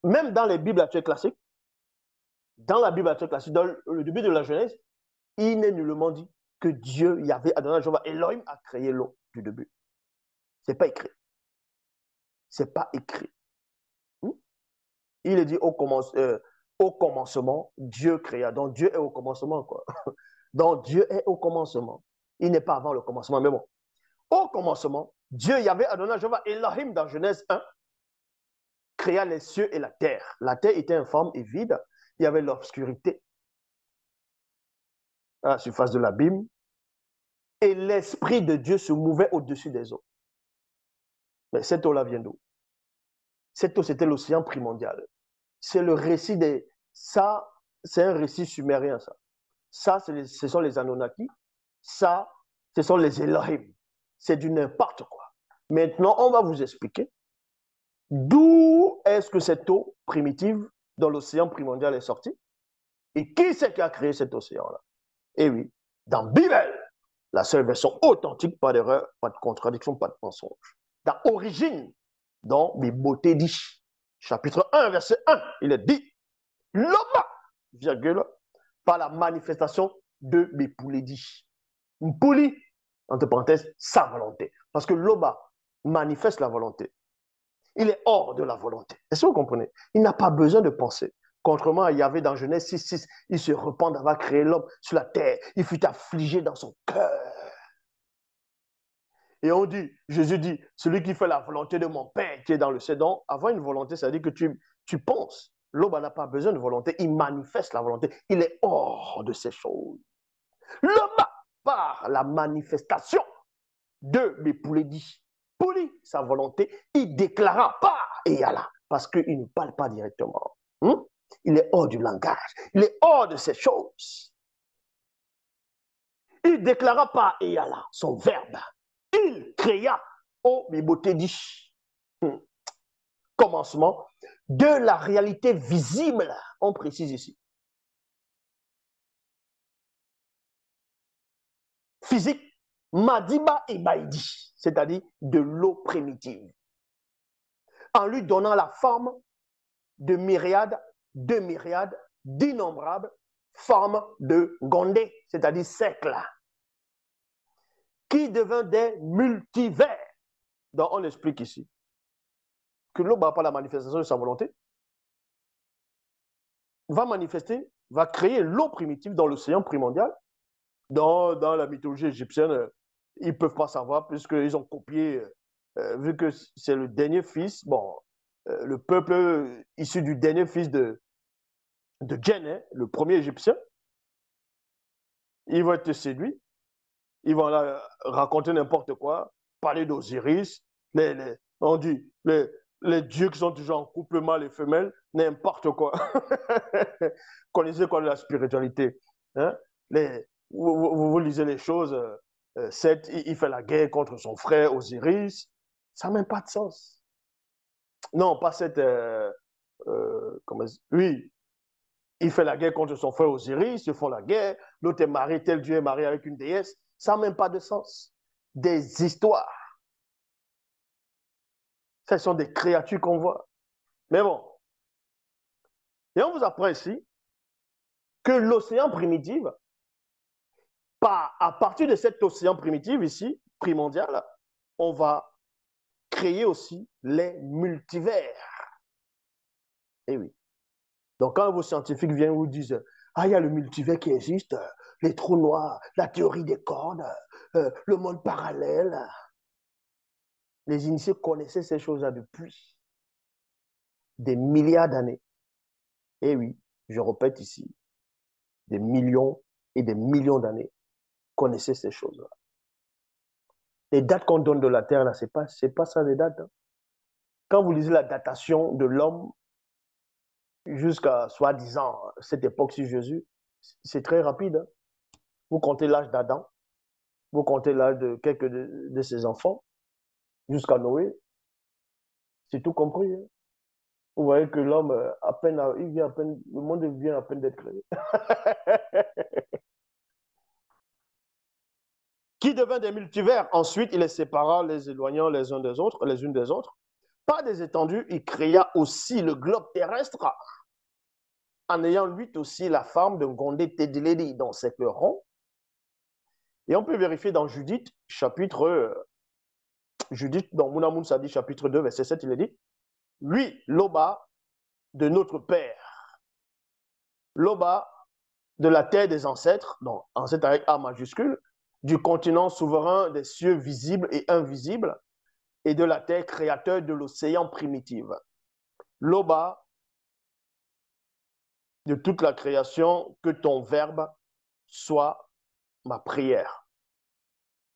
Même dans les Bibles actuelles classiques, dans la Bible actuelle classique, dans le début de la Genèse, il n'est nullement dit que Dieu, Yahvé, Adonai, Jéhovah, Elohim a créé l'eau du début. Ce n'est pas écrit. Ce n'est pas écrit. Il est dit au commencement, Dieu créa. Donc Dieu est au commencement, quoi. Donc Dieu est au commencement. Il n'est pas avant le commencement, mais bon. Au commencement, Dieu, Yahvé, Adonai, Jéhovah, Elohim, dans Genèse 1, créa les cieux et la terre. La terre était informe et vide. Il y avait l'obscurité à la surface de l'abîme. Et l'Esprit de Dieu se mouvait au-dessus des eaux. Mais cette eau-là vient d'où? Cette eau, c'était l'océan primordial. C'est le récit des... Ça, c'est un récit sumérien, ça. Ça, ce sont les Anunnaki. Ça, ce sont les Elohim. C'est du n'importe quoi. Maintenant, on va vous expliquer d'où est-ce que cette eau primitive dans l'océan primordial est sortie et qui c'est qui a créé cet océan-là. Eh oui, dans Bible, la seule version authentique, pas d'erreur, pas de contradiction, pas de mensonge. Dans Origine, dans Biboté dit, chapitre 1, verset 1, il est dit, l'homme, virgule, par la manifestation de Bipoulédi. Mpouli, entre parenthèses, sa volonté. Parce que l'Oba manifeste la volonté. Il est hors de la volonté. Est-ce que vous comprenez? Il n'a pas besoin de penser. Contrairement à Yahvé dans Genèse 6, il se repent d'avoir créé l'homme sur la terre. Il fut affligé dans son cœur. Et on dit, Jésus dit, celui qui fait la volonté de mon Père qui est dans le ciel. Donc, avoir une volonté, ça veut dire que tu penses. L'homme n'a pas besoin de volonté, il manifeste la volonté. Il est hors de ces choses. L'homme, par la manifestation de Bipoulédi, poli sa volonté, il déclara pas et yalla, parce qu'il ne parle pas directement. Il est hors du langage, il est hors de ces choses. Il déclara pas et yalla, son verbe. Il créa au Bibotédi. Commencement de la réalité visible, on précise ici. Physique, Madiba et Baïdi, c'est-à-dire de l'eau primitive, en lui donnant la forme de myriades, d'innombrables formes de Gondé, c'est-à-dire cercles, qui devint des multivers. Donc on explique ici que l'eau, par la manifestation de sa volonté, va manifester, va créer l'eau primitive dans l'océan primordial. Dans la mythologie égyptienne, ils ne peuvent pas savoir puisqu'ils ont copié, vu que c'est le dernier fils, bon, le peuple issu du dernier fils de Djen, le premier égyptien, ils vont être séduits, ils vont là raconter n'importe quoi, parler d'Osiris, on dit les dieux qui sont toujours en couple mâle et femelle, n'importe quoi. Connaissez quoi de la spiritualité, hein? Vous lisez les choses, Seth, il fait la guerre contre son frère Osiris, ça n'a même pas de sens. Non, pas cette... oui, il fait la guerre contre son frère Osiris, ils se font la guerre, l'autre est marié, tel Dieu est marié avec une déesse, ça n'a même pas de sens. Des histoires. Ce sont des créatures qu'on voit. Mais bon. Et on vous apprend ici que l'océan primitif, à partir de cet océan primitif ici, primordial, on va créer aussi les multivers. Eh oui. Donc, quand vos scientifiques viennent vous disent « Ah, il y a le multivers qui existe, les trous noirs, la théorie des cordes, le monde parallèle. » Les initiés connaissaient ces choses-là depuis des milliards d'années. Et oui, je répète ici, des millions et des millions d'années connaissaient ces choses-là. Les dates qu'on donne de la Terre, là, c'est pas ça les dates. Hein. Quand vous lisez la datation de l'homme jusqu'à, soi-disant, cette époque sur Jésus, c'est très rapide. Hein. Vous comptez l'âge d'Adam, vous comptez l'âge de quelques de ses enfants, jusqu'à Noé, c'est tout compris. Hein. Vous voyez que l'homme, à peine, le monde vient à peine d'être créé. Qui devint des multivers. Ensuite, il les sépara, les éloignant les uns des autres, les unes des autres, Pas des étendues, il créa aussi le globe terrestre en ayant lui aussi la forme d'un gondé Tediledi dans ses cœurs ronds. Et on peut vérifier dans Judith, Judith, dans Mounamoun Sadi, chapitre 2, verset 7, il est dit, lui, Loba, de notre Père, Loba, de la terre des ancêtres, donc ancêtre avec A majuscule, du continent souverain des cieux visibles et invisibles, et de la terre créateur de l'océan primitif. Loba, de toute la création, que ton verbe soit ma prière.